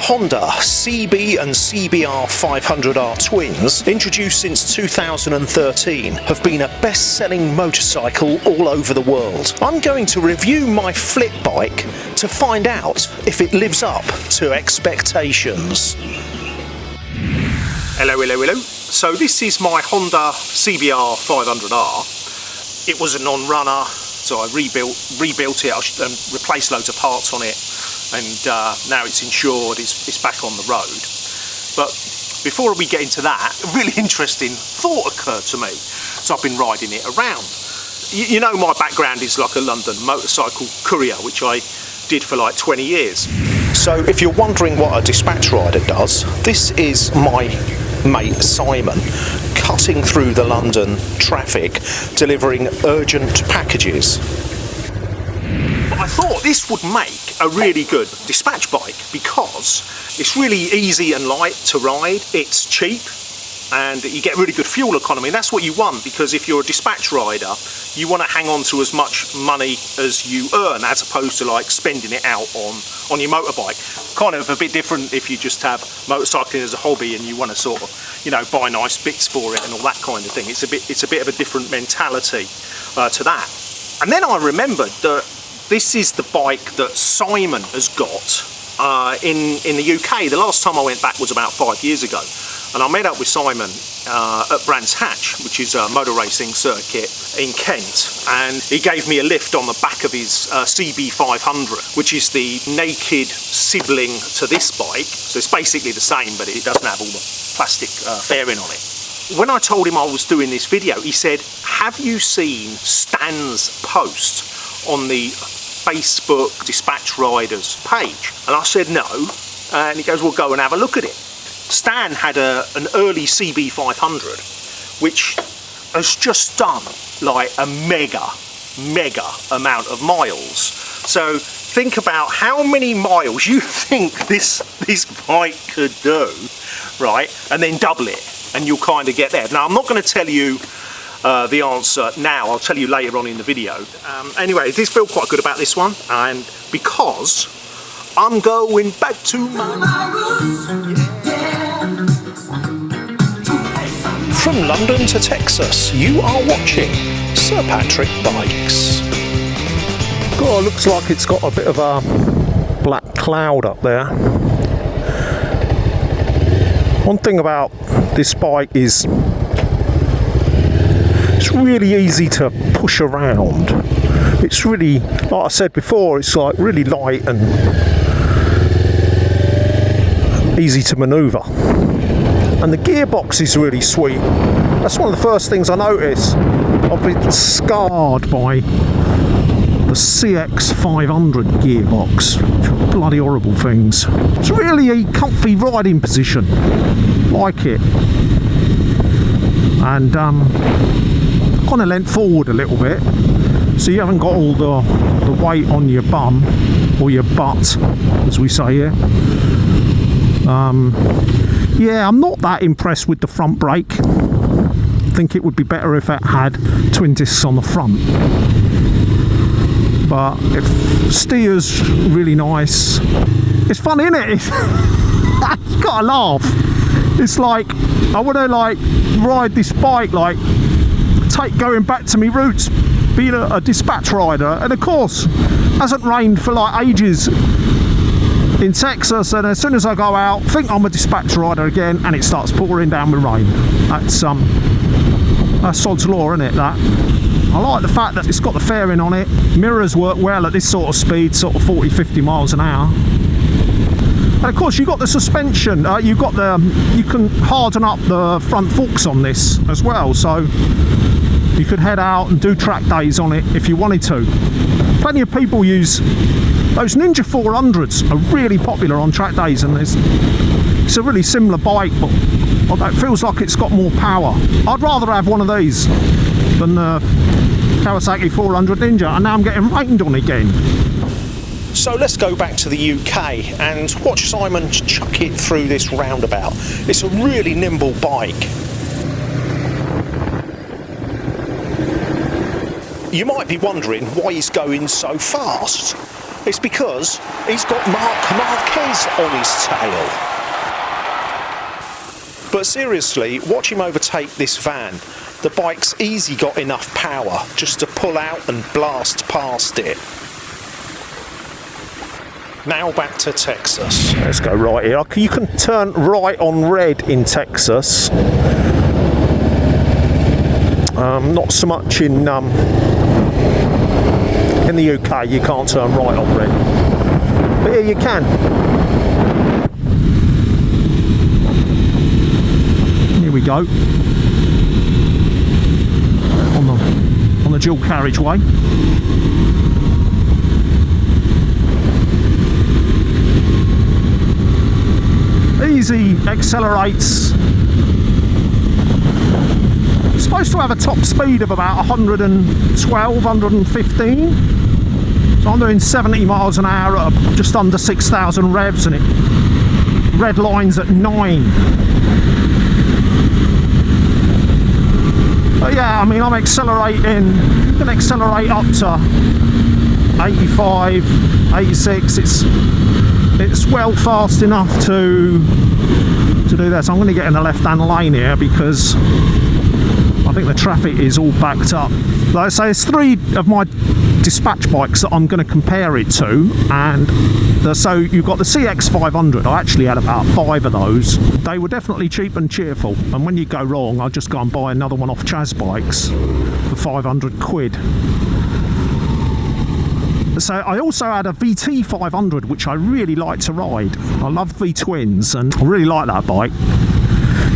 The Honda CB and CBR500R twins, introduced since 2013, have been a best-selling motorcycle all over the world. I'm going to review my flip bike to find out if it lives up to expectations. Hello. So this is my Honda CBR500R. It was a non-runner, so I rebuilt it and replaced loads of parts on it, and now it's insured, it's back on the road. But before we get into that, a really interesting thought occurred to me. So I've been riding it around. You know, my background is like a London motorcycle courier, which I did for like 20 years. So if you're wondering what a dispatch rider does, this is my mate Simon, cutting through the London traffic, delivering urgent packages. But I thought this would make a really good dispatch bike because it's really easy and light to ride, it's cheap, and you get really good fuel economy. And that's what you want, because if you're a dispatch rider, you want to hang on to as much money as you earn, as opposed to like spending it out on your motorbike. Kind of a bit different if you just have motorcycling as a hobby and you want to sort of, you know, buy nice bits for it and all that kind of thing. It's a bit of a different mentality to that. And then I remembered that this is the bike that Simon has got in the UK. The last time I went back was about 5 years ago, and I met up with Simon at Brands Hatch, which is a motor racing circuit in Kent, and he gave me a lift on the back of his CB500, which is the naked sibling to this bike. So it's basically the same, but it doesn't have all the plastic fairing on it. When I told him I was doing this video, he said, "Have you seen Stan's post on the Facebook Dispatch Riders page?" And I said no, and he goes, "Well, go and have a look at it." Stan had an early CB500 which has just done like a mega amount of miles. So think about how many miles you think this bike could do, right? And then double it and you'll kind of get there. Now, I'm not going to tell you the answer now, I'll tell you later on in the video. Anyway, this feels quite good about this one, and because I'm going back to my roots. From London to Texas, you are watching Sir Patrick Bikes. God, looks like it's got a bit of a black cloud up there. One thing about this bike is it's really easy to push around. It's really, like I said before, it's like really light and easy to manoeuvre. And the gearbox is really sweet. That's one of the first things I noticed. I've been scarred by the CX500 gearbox. Bloody horrible things. It's really a comfy riding position. Like it. And kind of leant forward a little bit, so you haven't got all the weight on your bum, or your butt, as we say here. Yeah, I'm not that impressed with the front brake. I think it would be better if it had twin discs on the front. But it steers really nice. It's fun, isn't it? You gotta laugh. It's like, I want to like ride this bike, like going back to my roots, being a dispatch rider. And of course, hasn't rained for like ages in Texas, and as soon as I go out, think I'm a dispatch rider again, and it starts pouring down with rain. That's sod's law, isn't it, that? I like the fact that it's got the fairing on it. Mirrors work well at this sort of speed, sort of 40-50 miles an hour. And of course, you've got the suspension. You can harden up the front forks on this as well, so you could head out and do track days on it if you wanted to. Plenty of people use those Ninja 400s, are really popular on track days, and it's a really similar bike, but although it feels like it's got more power. I'd rather have one of these than the Kawasaki 400 Ninja, and now I'm getting rained on again. So let's go back to the UK and watch Simon chuck it through this roundabout. It's a really nimble bike. You might be wondering why he's going so fast. It's because he's got Marc Marquez on his tail. But seriously, watch him overtake this van. The bike's easy got enough power just to pull out and blast past it. Now back to Texas. Let's go right here. You can turn right on red in Texas. Not so much in the UK. You can't turn right on red, but here you can. Here we go on the dual carriageway. Easy accelerates. It's supposed to have a top speed of about 112, 115. So I'm doing 70 miles an hour at just under 6,000 revs, and it red lines at 9. But yeah, I mean, I'm accelerating. You can accelerate up to 85, 86. It's well fast enough to do that. So I'm going to get in the left-hand lane here because I think the traffic is all backed up. Like I say, there's 3 of my dispatch bikes that I'm going to compare it to, and so you've got the CX500. I actually had about 5 of those. They were definitely cheap and cheerful, and when you go wrong, I just go and buy another one off Chaz Bikes for 500 quid. So I also had a VT500, which I really like to ride. I love V-twins, and I really like that bike.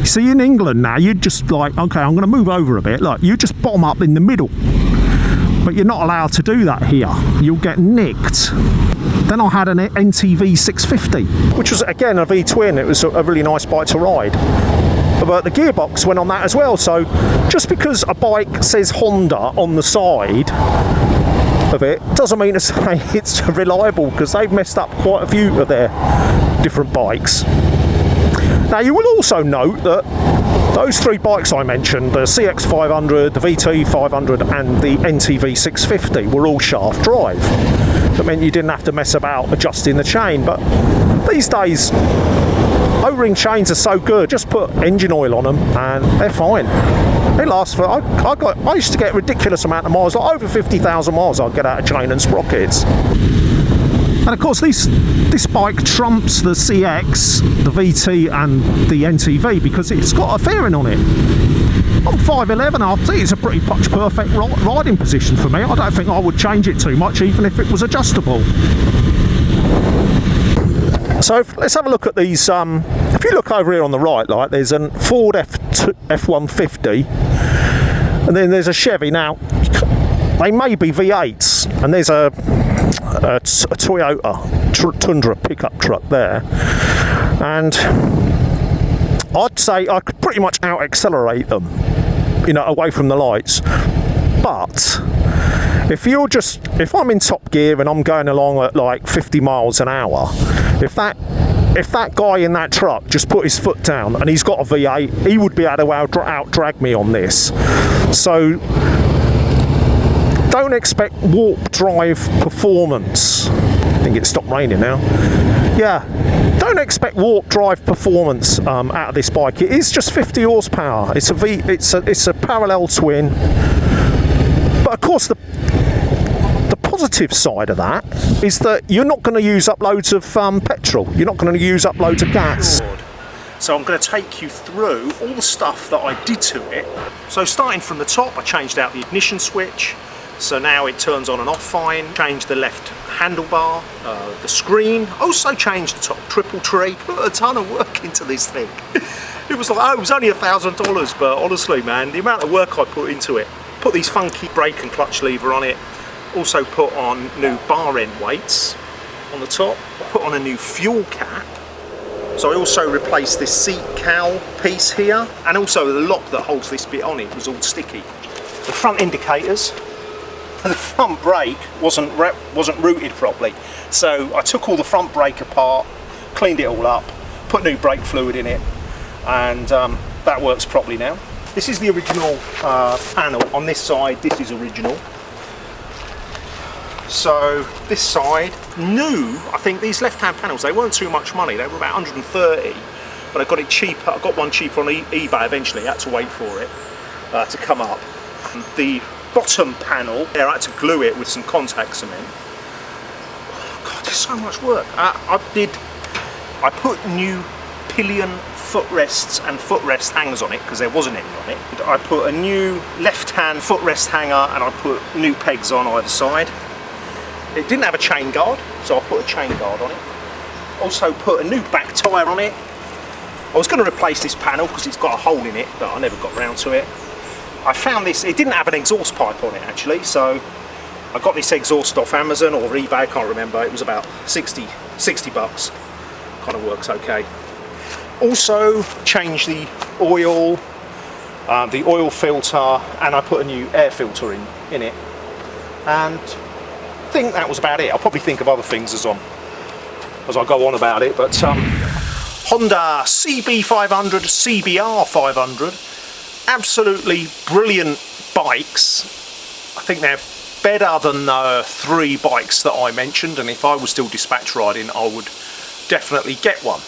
See, in England now, you'd just like, okay, I'm going to move over a bit. Like, you just bottom up in the middle. But you're not allowed to do that here. You'll get nicked. Then I had an NTV650, which was, again, a V-twin. It was a really nice bike to ride. But the gearbox went on that as well. So just because a bike says Honda on the side of it doesn't mean to say it's reliable, because they've messed up quite a few of their different bikes. Now, you will also note that those 3 bikes I mentioned, the CX500, the VT500 and the NTV650, were all shaft drive. That meant you didn't have to mess about adjusting the chain. But these days, O-ring chains are so good, just put engine oil on them and they're fine. They last for, I used to get a ridiculous amount of miles, like over 50,000 miles I'd get out of chain and sprockets. And of course, this bike trumps the CX, the VT and the NTV because it's got a fairing on it. I'm 5'11", I think it's a pretty much perfect riding position for me. I don't think I would change it too much, even if it was adjustable. So let's have a look at these. If you look over here on the right, like, there's a Ford F-150, and then there's a Chevy. Now, they may be V8s, and there's a Toyota Tundra pickup truck there, and I'd say I could pretty much out accelerate them, you know, away from the lights. But if I'm in top gear and I'm going along at like 50 miles an hour, if that guy in that truck just put his foot down and he's got a V8, he would be able to out drag me on this. So don't expect warp drive performance. I think it stopped raining now. Yeah, don't expect warp drive performance out of this bike. It is just 50 horsepower. It's a parallel twin. But of course, the positive side of that is that you're not going to use up loads of petrol. You're not going to use up loads of gas. So I'm going to take you through all the stuff that I did to it. So starting from the top, I changed out the ignition switch. So now it turns on and off fine. Changed the left handlebar, the screen. Also changed the top triple tree. Put a ton of work into this thing. It was like, oh, it was only $1,000, but honestly, man, the amount of work I put into it. Put these funky brake and clutch lever on it. Also put on new bar end weights on the top. Put on a new fuel cap. So I also replaced this seat cowl piece here, and also the lock that holds this bit on it was all sticky. The front indicators. The front brake wasn't routed properly, so I took all the front brake apart, cleaned it all up, put new brake fluid in it, and that works properly now. This is the original panel. On this side, this is original. So this side, new, I think these left-hand panels, they weren't too much money, they were about 130, but I got it cheaper. I got one cheaper on eBay eventually. I had to wait for it to come up. The bottom panel, there I had to glue it with some contact cement. Oh God, there's so much work. I put new pillion footrests and footrest hangers on it because there wasn't any on it. I put a new left-hand footrest hanger and I put new pegs on either side. It didn't have a chain guard, so I put a chain guard on it. Also put a new back tyre on it. I was going to replace this panel because it's got a hole in it, but I never got round to it. I found this, it didn't have an exhaust pipe on it actually, so I got this exhaust off Amazon or eBay, I can't remember. It was about 60 bucks. Kind of works okay. Also changed the oil filter, and I put a new air filter in it. And I think that was about it. I'll probably think of other things as I go on about it, but Honda CB500, CBR500, absolutely brilliant bikes. I think they're better than the 3 bikes that I mentioned, and if I was still dispatch riding, I would definitely get one.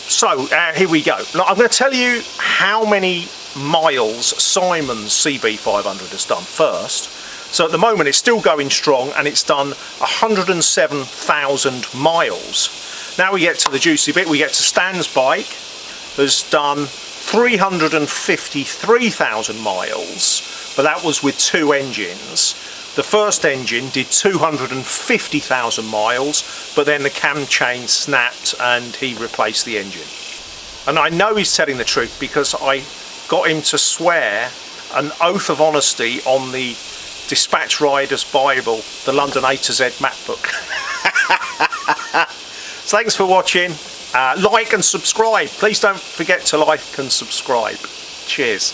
So here we go. Now, I'm going to tell you how many miles Simon's CB500 has done first. So at the moment it's still going strong and it's done 107,000 miles. Now we get to the juicy bit. We get to Stan's bike, has done 353,000 miles, but that was with 2 engines. The first engine did 250,000 miles, but then the cam chain snapped and he replaced the engine. And I know he's telling the truth because I got him to swear an oath of honesty on the Dispatch Rider's Bible, the London A to Z map book. So thanks for watching. Like and subscribe. Please don't forget to like and subscribe. Cheers.